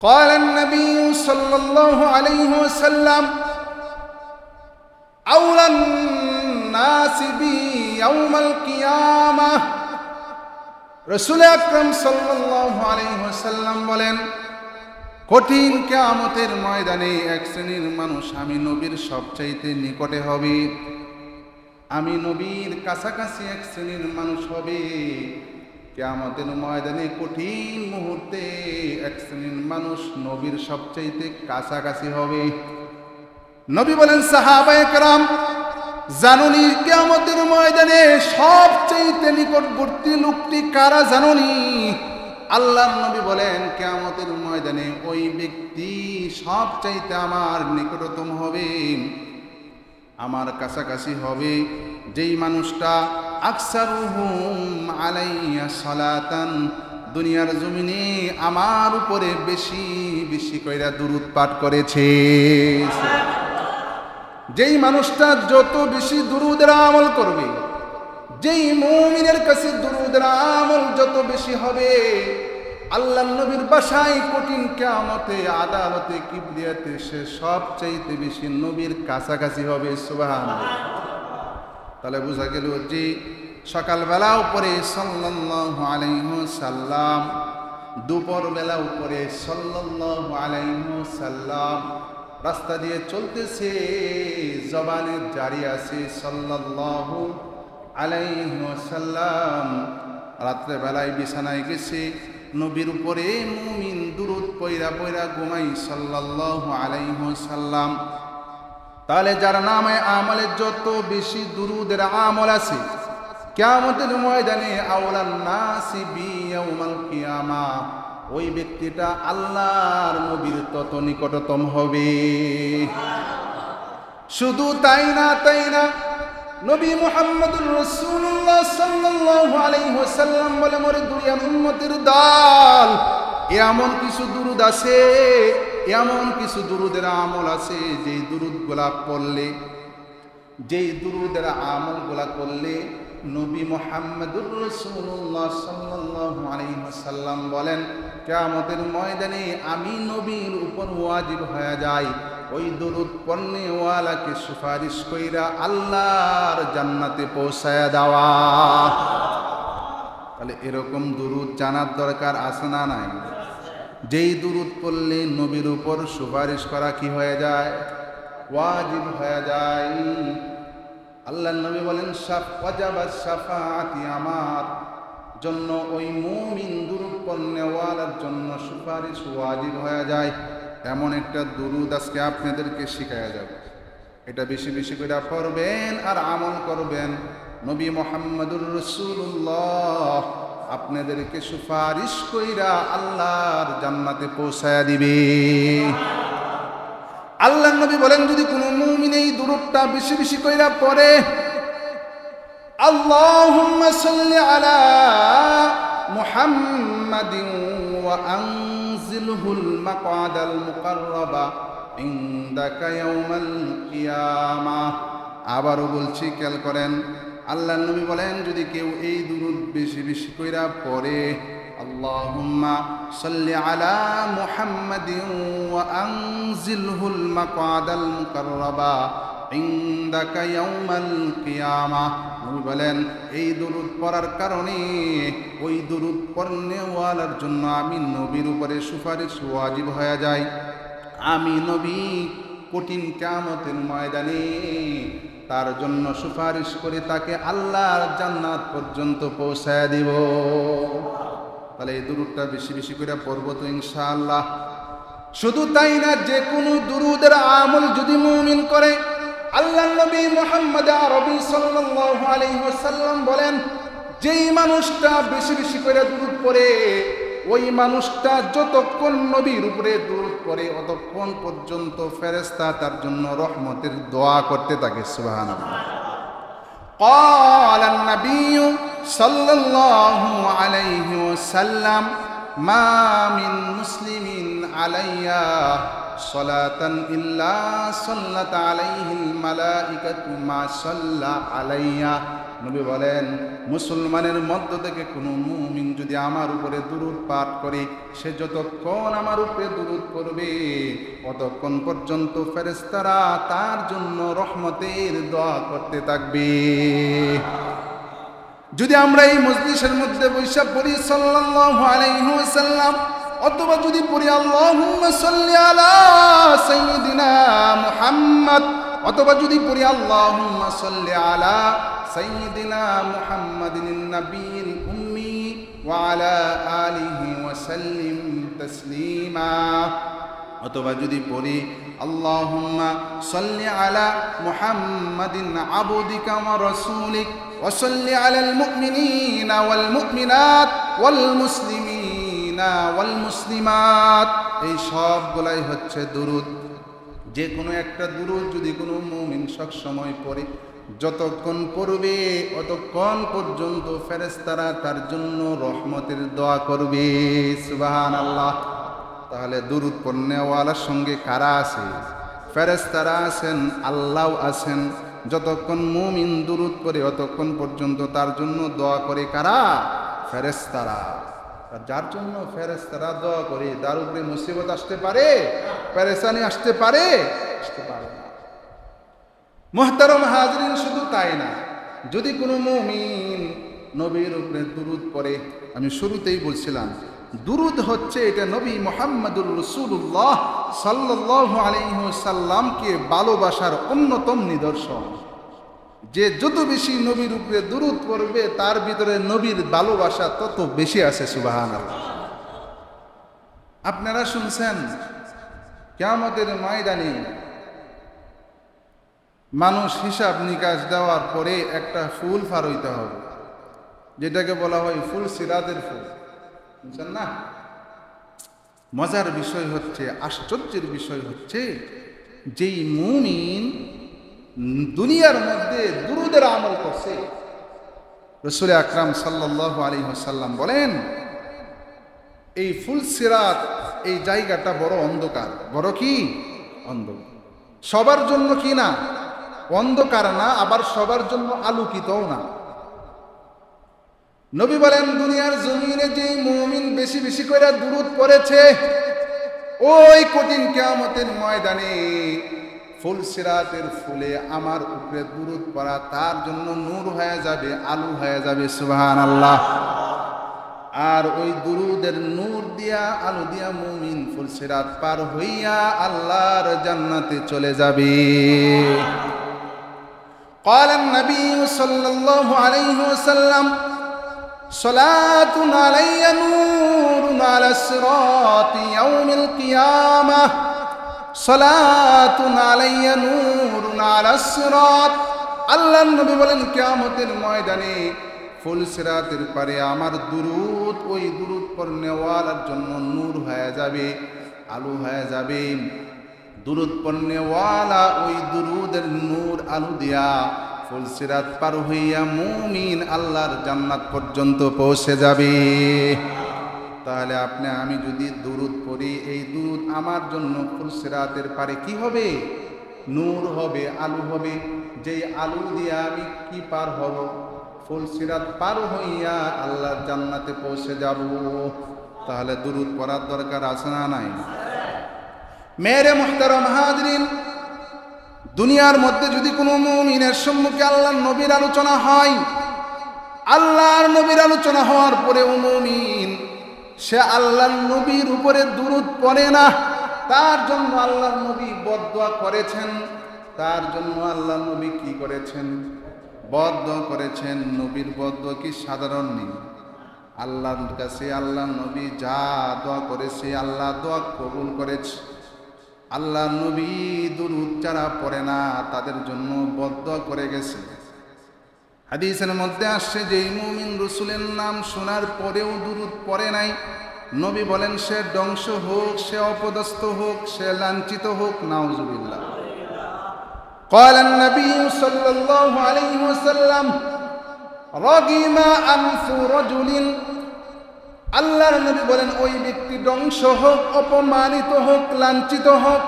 قال النبي صلى الله عليه وسلم أولى الناس بي يوم القيامة রাসূল আকরাম সাল্লাল্লাহু আলাইহি ওয়াসাল্লাম বলেন, কঠিন কিয়ামতের ময়দানে এক শ্রেণীর মানুষ আমি নবীর সবচাইতে নিকটে হবে। আমি নবীর কাছাকাছি এক শ্রেণীর মানুষ হবে। কিয়ামতের ময়দানে কঠিন মুহূর্তে এক শ্রেণীর মানুষ নবীর সবচাইতে কাছাকাছি হবে। নবী বলেন, সাহাবায়ে কেরাম জানুনি কিয়ামতের ময়দানে সবচাইতে নিকটবর্তী লোকটি কারা জানুনি? আল্লাহর নবী বলেন, কিয়ামতের ময়দানে ওই ব্যক্তি সবচাইতে আমার নিকটতম হবে, আমার কাছাকাছি হবে যেই মানুষটা আকসারুহুম আলাইয়া সালাতান, দুনিয়ার জমিনে আমার উপরে বেশি বেশি কইরা দুরূদ পাঠ করেছে। যেই মানুষটা যত বেশি দুরূদের আমল করবে, যেই মুমিনের কাছে দুরূদের আমল যত বেশি হবে, আল্লাহর নবীর বাসায় কঠিন কিয়ামতে আদালতে কিবরিয়াতে সে সবচাইতে বেশি নবীর কাছাকাছি হবে। সুবহানাল্লাহ। তাহলে বোঝা গেল যে সকালবেলা উপরে সাল্লাল্লাহু আলাইহি ওয়াসাল্লাম, দুপুর বেলা উপরে সাল্লাল্লাহু আলাইহি ওয়াসাল্লাম, রাস্তা দিয়ে চলতেছে জবানে জারি আছে সাল্লাল্লাহু আলাইহি ওয়াসাল্লাম। রাত্রে বেলায় বিছানায় গেছে, নবীর উপরে মুমিন দুরূদ পয়রা পয়রা ঘুমাই সাল্লাল্লাহু আলাইহি ওয়াসাল্লাম। তাহলে যার নামে আমলে যত বেশি দুরূদের আমল আছে, কিয়ামতের ময়দানে আওলান নাসি বি ইয়াউমাল কিয়ামা, ওই ব্যক্তিটা আল্লাহর নবীর তত নিকটতম হবে। শুধু তাই না, নবী মুহাম্মদুর রাসূলুল্লাহ সাল্লাল্লাহু আলাইহি ওয়াসাল্লাম বলে, মোরে দুনিয়ার উম্মতের দল, এমন কিছু দুরূদ আছে, এমন কিছু দুরূদের আমল আছে, যেই দুরূদগুলা পড়লে, যেই দুরূদের আমলগুলা করলে নবী মুহাম্মদুর রাসূলুল্লাহ সাল্লাল্লাহু আলাইহি ওয়াসাল্লাম বলেন, কিয়ামতের ময়দানে আমি নবীর উপর ওয়াজিব হয়ে যাই ওই দুরূদ পড়নেওয়ালাকে সুপারিশ কইরা আল্লাহর জান্নাতে পৌঁছায়া দেওয়া। তাহলে এরকম দুরূদ জানার দরকার আছে না নাই? যেই দুরূদ পড়লে নবীর উপর সুপারিশ করা কি হয়ে যায়? ওয়াজিব হয়ে যায়। আল্লাহর নবী বলেন, ওয়াজাবাত শাফাআতি, আমার জন্য ওই মুমিন দুরূদ পড়নেওয়ালার জন্য সুপারিশ ওয়াজিব হয়ে যায়। এমন একটা দুরূদ আজকে আপনাদেরকে শিখায়া যাব, এটা বেশি বেশি করে পড়বেন আর আমল করবেন। নবী মুহাম্মদুর রাসূলুল্লাহ আপনাদেরকে সুপারিশ কইরা আল্লাহর জান্নাতে পৌঁছায়া দিবে। আল্লাহর নবী বলেন, যদি কোনো মুমিন এই দুরূদটা বেশি বেশি কইরা পড়ে, আল্লাহুম্মা সাল্লি আলা মুহাম্মাদিন ওয়া আনজিলহুল মাকআদাল মুকাররাবা ইনদাকা ইয়াউমাল কিয়ামাহ। আবারও বলছি, খেয়াল করেন, আল্লাহর নবী বলেন, যদি কেউ এই দুরূদ বেশি বেশি কইরা পড়ে, আল্লাহুম্মা সাল্লি আলা মুহাম্মাদিন ওয়া আনজিলহুল মাকআদাল মুকাররাবা ইনদাকা ইয়াউমাল কিয়ামাহ, নবী বলেন এই দুরূদ পড়ার কারণে ওই দুরূদ পড়নেওয়ালার জন্য আমি নবীর উপরে সুপারিশ ওয়াজিব হয়ে যায়। আমি নবী কঠিন কিয়ামতের ময়দানে তার জন্য সুপারিশ করে তাকে আল্লাহর জান্নাত পর্যন্ত পৌঁছায় দিব। তাহলে এই দুরূদটা বেশি বেশি করে পড়ব তো ইনশাআল্লাহ। শুধু তাই না, যে কোনো দুরূদের আমল যদি মুমিন করে, আল্লাহর নবী মুহাম্মদ আরবি সাল্লাল্লাহু আলাইহি ওয়াসাল্লাম বলেন, যেই মানুষটা বেশি বেশি করে দুরূদ পড়ে, ওই মানুষটা যতক্ষণ নবীর উপরে দুরূদ পড়ে ততক্ষণ পর্যন্ত ফেরেশতা তার জন্য রহমতের দোয়া করতে থাকে। সুবহানাল্লাহ। قال النبي صلى الله عليه وسلم ما من مسلم علي صلاة إلا صلت عليه الملائكة ما صلى علي নবী বলেন, মুসলমানের মধ্য থেকে কোনো মুমিন যদি আমার উপরে দুরূদ পাঠ করে, সে যতক্ষণ আমার উপরে দুরূদ পড়বে ততক্ষণ পর্যন্ত ফেরেশতারা তার জন্য রহমতের দোয়া করতে থাকবে। যদি আমরা এই মজলিসের মধ্যে বৈশা পড়ি সাল্লাল্লাহু আলাইহি ওয়াসাল্লাম, অথবা যদি পড়ি আল্লাহুম্মা সাল্লি আলা সাইয়্যিদিনা মুহাম্মদ, অথবা যদি পড়ি আল্লাহুম্মা সাল্লি আলা সাইয়্যিদিনা মুহাম্মাদিন নাবিয়িল উম্মি ওয়া আলা আলিহি ওয়া সাল্লিম তাসলিমা, অথবা যদি পড়ি আল্লাহুম্মা সাল্লি আলা মুহাম্মাদিন আবদিকা ওয়া রাসূলিক ওয়া সাল্লি আলাল মুমিনিনা ওয়াল মুমিনাত ওয়াল মুসলিমিনা ওয়াল মুসলিমাত, এই সবগুলাই হচ্ছে দুরূদ। যে কোনো একটা দুরূদ যদি কোনো মুমিন সব সময় পড়ে, যতক্ষণ পড়বে ততক্ষণ পর্যন্ত ফেরেশতারা তার জন্য রহমতের দোয়া করবে। সুবহানাল্লাহ। তাহলে দুরূদ পড়নেওয়ালার সঙ্গে কারা আছে? ফেরেশতারা আছেন, আল্লাহ আছেন। যতক্ষণ মুমিন দুরূদ পড়ে ততক্ষণ পর্যন্ত তার জন্য দোয়া করে কারা? ফেরেশতারা। যার জন্য ফেরেশতারা দোয়া করে তার উপরে মুসিবত আসতে পারে, পেরেশানি আসতে পারে? আসতে পারে না। মুহতারাম হাজরিন, শুধু তাই না, যদি কোনো মুমিন নবীর উপরে দুরূদ পড়ে, আমি শুরুতেই বলছিলাম দুরূদ হচ্ছে এটা নবী মুহাম্মদুর রাসূলুল্লাহ সাল্লাল্লাহু আলাইহি ওয়াসাল্লামকে ভালোবাসার অন্যতম নিদর্শন। যে যত বেশি নবীর উপরে দুরূদ পড়বে তার ভিতরে নবীর ভালোবাসা তত বেশি আছে। সুবহানাল্লাহ। আপনারা শুনছেন কিয়ামতের ময়দানে মানুষ হিসাব নিকাশ দেওয়ার পরে একটা ফুল পার হইতে হবে, যেটাকে বলা হয় ফুল সিরাতের ফুল। বুঝছেন না? মজার বিষয় হচ্ছে, আশ্চর্যের বিষয় হচ্ছে, যেই মুমিন দুনিয়ার মধ্যে দুরূদের আমল করছে, রাসূল আকরাম সাল্লাল্লাহু আলাইহি ওয়াসাল্লাম বলেন এই ফুল সিরাত, এই জায়গাটা বড় অন্ধকার। বড় কি? অন্ধকার। সবার জন্য কি না? অন্ধকার না, আবার সবার জন্য আলোকিতও না। নবী বলেন দুনিয়ার জমিনে যে মুমিন বেশি বেশি করে দুরূদ পড়েছে, ওই কঠিন কিয়ামতের ময়দানে ফুল সিরাতের ফুলে আমার উপরে দুরূদ পড়া তার জন্য নূর হয়ে যাবে, আলো হয়ে যাবে। সুবহানাল্লাহ। আর ওই দুরূদের নূর দিয়া, আলো দিয়া মুমিন ফুল সিরাত পার হইয়া আল্লাহর জান্নাতে চলে যাবে। قال النبي صلى الله عليه وسلم صلاة علي نور على الصراط يوم القيامة صلاة علي نور على الصراط। আল্লাহ নবী বলেন কিয়ামতের ময়দানে ফুল সিরাতের পারে আমার দুরূদ ওই দুরূদ পড়নেওয়ালার জন্য নূর হয়ে যাবে, আলো হয়ে যাবে। দুরূদ পড়নেওয়ালা ওই দুরূদের নূর আলো দিয়া ফুল সিরাত পার হইয়া মুমিন আল্লাহর জান্নাত পর্যন্ত পৌঁছে যাবে। তাহলে আপনি আমি যদি দুরূদ পড়ি, এই দুরূদ আমার জন্য ফুল সিরাতের পারে কি হবে? নূর হবে, আলো হবে। যেই আলো দিয়ে আমি কি পার হব? ফুল সিরাত পার হইয়া আল্লাহর জান্নাতে পৌঁছে যাব। তাহলে দুরূদ পড়ার দরকার আছে না নাই? মেরে মুহতারাম হাজরিন, দুনিয়ার মধ্যে যদি কোনো মুমিনের সম্মুখে আল্লাহর নবীর আলোচনা হয়, আল্লাহর নবীর আলোচনা হওয়ার পরেও মুমিন সে আল্লাহর নবীর উপরে দুরূদ পড়ে না, তার জন্য আল্লাহর নবী বদদুয়া করেছেন। তার জন্য আল্লাহর নবী কি করেছেন? বদদুয়া করেছেন। নবীর বদদুয়া কি সাধারণ নেই। আল্লাহর কাছে আল্লাহর নবী যা দোয়া করেছে আল্লাহ দোয়া কবুল করেছে। আল্লাহর নবী দুরূদ যারা পড়ে না তাদের জন্য বদদুয়া করে গেছে। হাদিসের মধ্যে আসছে যে মুমিন রাসূলের নাম শোনার পরেও দুরূদ পড়ে নাই, নবী বলেন সে ধ্বংস হোক, সে অপদস্থ হোক, সে লাঞ্ছিত হোক। নাউজুবিল্লাহ। قال النبي صلى الله عليه وسلم رغم أنف رجل, আল্লাহর নবী বলেন ওই ব্যক্তি ধ্বংস হোক, অপমানিত হোক, লাঞ্ছিত হোক।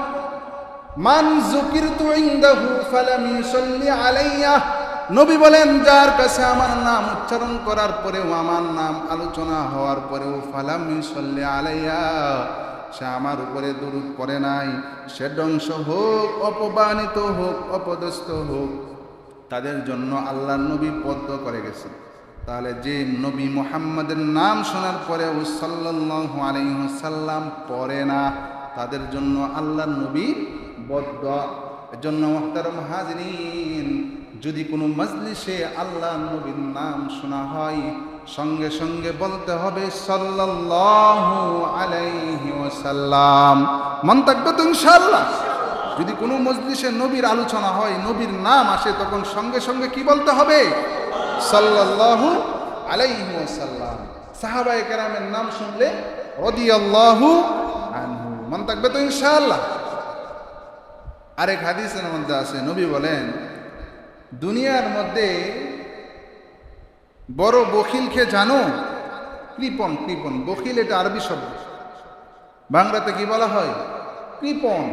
মান যুকিরতু ইনদাহু ফালাম ইউসাল্লি আলাইয়া, নবী বলেন যার কাছে আমার নাম উচ্চারণ করার পরেও আমার নাম আলোচনা হওয়ার পরেও ফালাম ইউসাল্লি আলাইয়া, সে আমার উপরে দরুদ পড়ে নাই, সে ধ্বংস হোক, অপমানিত হোক, অপদস্থ হোক, তাদের জন্য আল্লাহর নবী বদ্ধ করে গেছে। তাহলে যে নবী মুহাম্মাদের নাম শোনার পরেও সাল্লাল্লাহু আলাইহি ওয়াসাল্লাম পড়ে না, তাদের জন্য আল্লাহর নবী বদ্ধ। এজন্য মুহতারাম হাজিরিন, যদি কোনো মজলিসে আল্লাহর নবীর নাম শোনা হয়, সঙ্গে সঙ্গে বলতে হবে সাল্লাল্লাহু আলাইহি ওয়াসাল্লাম। মন থাকবে তো ইনশাআল্লাহ? যদি কোনো মজলিসে নবীর আলোচনা হয়, নবীর নাম আসে, তখন সঙ্গে সঙ্গে কি বলতে হবে? সাল্লাল্লাহু আলাইহি ওয়াসাল্লাম। সাহাবায়ে কেরামের নাম শুনলে রাদিয়াল্লাহু আনহু। মন থাকবে তো ইনশাআল্লাহ? আরেক হাদিসের মধ্যে আছে, নবী বলেন দুনিয়ার মধ্যে বড় বখিলকে জানো? কৃপণ। কৃপণ, বখিল এটা আরবি শব্দ, বাংলাতে কি বলা হয়? কৃপণ।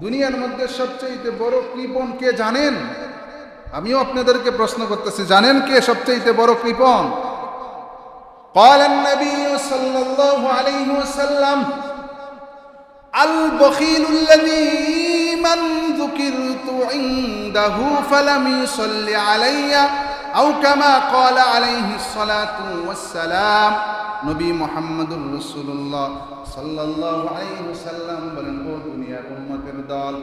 দুনিয়ার মধ্যে সবচেয়ে বড় কৃপণ কে জানেন? আমিও আপনাদেরকে প্রশ্ন করতেছি, জানেন কে সবচেয়ে বড় কৃপণ? قال النبي صلى الله عليه وسلم البخيل الذي من ذكرت عنده فلم يصل علي أو كما قال عليه الصلاة والسلام। নবী মুহাম্মদুর রাসূলুল্লাহ সাল্লাল্লাহু আলাইহি ওয়াসাল্লাম বলেন, ও দুনিয়ার উম্মতের দল,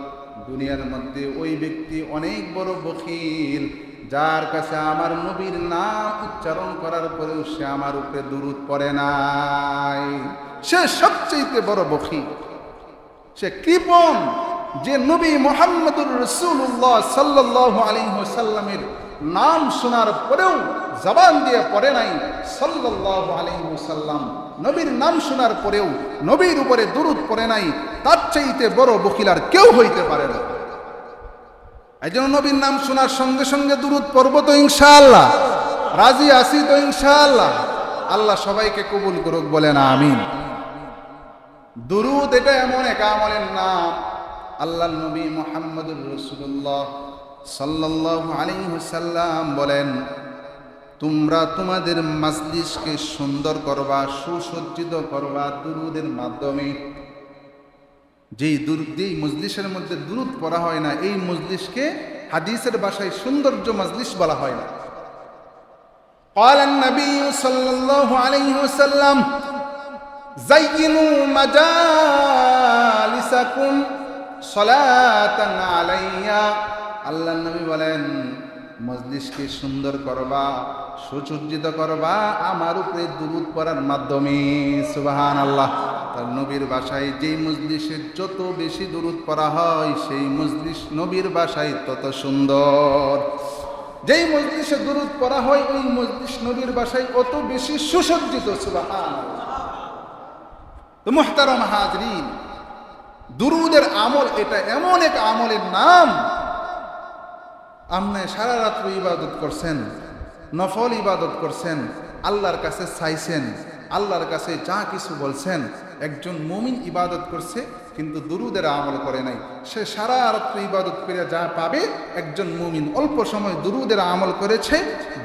দুনিয়ার মধ্যে ওই ব্যক্তি অনেক বড় বখিল, যার কাছে আমার নবীর নাম উচ্চারণ করার পরেও সে আমার উপরে দুরূদ পড়ে নাই। সে সবচেয়ে বড় বখিল, সে কৃপণ, যে নবী মুহাম্মদুর রাসূলুল্লাহ সাল্লাল্লাহু আলাইহি ওয়াসাল্লামের নাম শোনার পরেও জবান দিয়ে পড়ে নাই সাল্লাল্লাহু আলাইহি ওয়াসাল্লাম, নবীর নাম শোনার পরেও নবীর উপরে দুরূদ পড়ে নাই, তার চাইতে বড় বখিল আর কেউ হইতে পারে না। এই জন্য নবীর নাম শোনার সঙ্গে সঙ্গে দুরূদ পড়ব তো ইনশাআল্লাহ? রাজি আছি তো ইনশাআল্লাহ? আল্লাহ সবাইকে কবুল করুক, বলেন আমিন। দুরূদ এটা এমন এক আমলের নাম, আল্লাহর নবী মুহাম্মদুর রাসূলুল্লাহ সাল্লাল্লাহু আলাইহি ওয়াসাল্লাম বলেন, তোমরা তোমাদের মজলিসকে সুন্দর করবা, সুসজ্জিত করবা দুরূদের মাধ্যমে। যেই মজলিসের মধ্যে দুরূদ পড়া হয় না, এই মজলিসকে হাদিসের ভাষায় সৌন্দর্য মজলিস বলা হয় না। قال النبي صلى الله عليه وسلم زينوا مجالسكم صلاة علي। আল্লাহ নবী বলেন, মজলিসকে সুন্দর করবা, সুসজ্জিত করবা আমার উপরে দুরূদ পড়ার মাধ্যমে। সুবহানাল্লাহ। তার নবীর ভাষায় যেই মজলিসে যত বেশি দুরূদ পড়া হয়, সেই মজলিস নবীর ভাষায় তত সুন্দর। যেই মজলিসে দুরূদ পড়া হয়, ওই মজলিস নবীর ভাষায় অত বেশি সুসজ্জিত। সুবহানাল্লাহ। তো মুহতারাম হাজরিন, দুরূদের আমল এটা এমন এক আমলের নাম, আপনি সারা রাত্র ইবাদত করছেন, নফল ইবাদত করছেন, আল্লাহর কাছে চাইছেন, আল্লাহর কাছে যা কিছু বলছেন। একজন মুমিন ইবাদত করছে কিন্তু দুরূদের আমল করে নাই, সে সারা রাত্র ইবাদত করে যা পাবে, একজন মুমিন অল্প সময় দুরূদের আমল করেছে,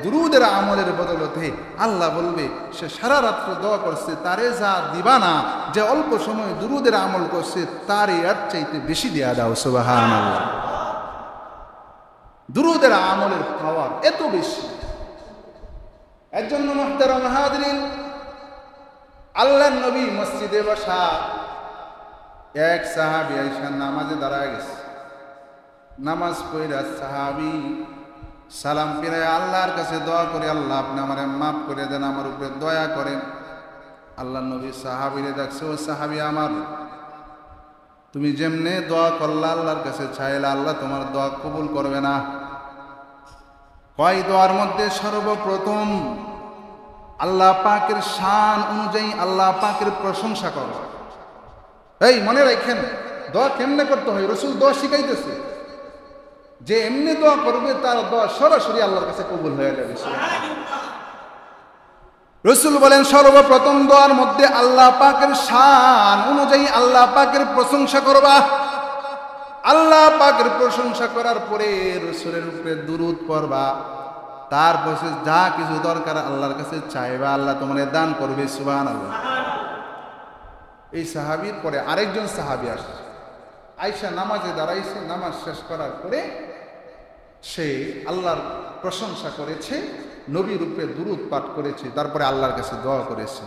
দুরূদের আমলের বদলতে আল্লাহ বলবে সে সারা রাত্র দোয়া করছে, তারে যা দিবা না, যে অল্প সময় দুরূদের আমল করছে তারে এর চাইতে বেশি দেয়া দাও। সুবহানাল্লাহ। দুরূদের আমলের পাওয়ার এত বেশি। এর জন্য মুহতারাম হাজরিন, আল্লাহর নবী মসজিদে বসা, এক সাহাবী আয়েশা নামাজে দাঁড়ায় গেছে, নামাজ পড়া সাহাবী সালাম ফিরায় আল্লাহর কাছে দোয়া করে, আল্লাহ আপনি আমারে মাফ করে দেন, আমার উপরে দয়া করেন। আল্লাহর নবী সাহাবীরে দেখছে, ও সাহাবী আমার, তুমি যেমনে দোয়া করলা, আল্লাহর কাছে চাইলা, আল্লাহ তোমার দোয়া কবুল করবে না। কয় দোয়ার মধ্যে সর্বপ্রথম আল্লাহ পাকের শান অনুযায়ী আল্লাহ পাকের প্রশংসা করো। এই মনে রাখেন, দোয়া কেমনে করতে হয়, রাসূল দোয়া শিখাইতেছে, যে এমনি দোয়া করবে তার দোয়া সরাসরি আল্লাহর কাছে কবুল হয়ে যাবে। রাসূল বলেন, সর্বপ্রথম দোয়ার মধ্যে আল্লাহ পাকের শান অনুযায়ী আল্লাহ পাকের প্রশংসা করবা। আল্লাহ পাকের প্রশংসা করার পরে রাসূলের উপরে দুরূদ পড়বা, তারপর যা কিছু দরকার আল্লাহর কাছে চাইবা, আল্লাহ তোমাদের দান করবে। সুবহানাল্লাহ। এই সাহাবীর পরে আরেকজন সাহাবী আসছে, আয়েশা নামাজে দাঁড়াইছে, নামাজ শেষ করার পরে সে আল্লাহর প্রশংসা করেছে, নবীর উপরে দুরূদ পাঠ করেছে, তারপরে আল্লাহর কাছে দোয়া করেছে।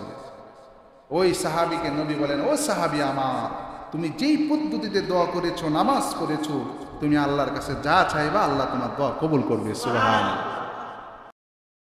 ওই সাহাবীকে নবী বলেন, ও সাহাবী আমার, তুমি যেই পদ্ধতিতে দোয়া করেছো, নামাজ পড়েছো, তুমি আল্লাহর কাছে যা চাইবা আল্লাহ তোমার দোয়া কবুল করবে। সুবহানাল্লাহ।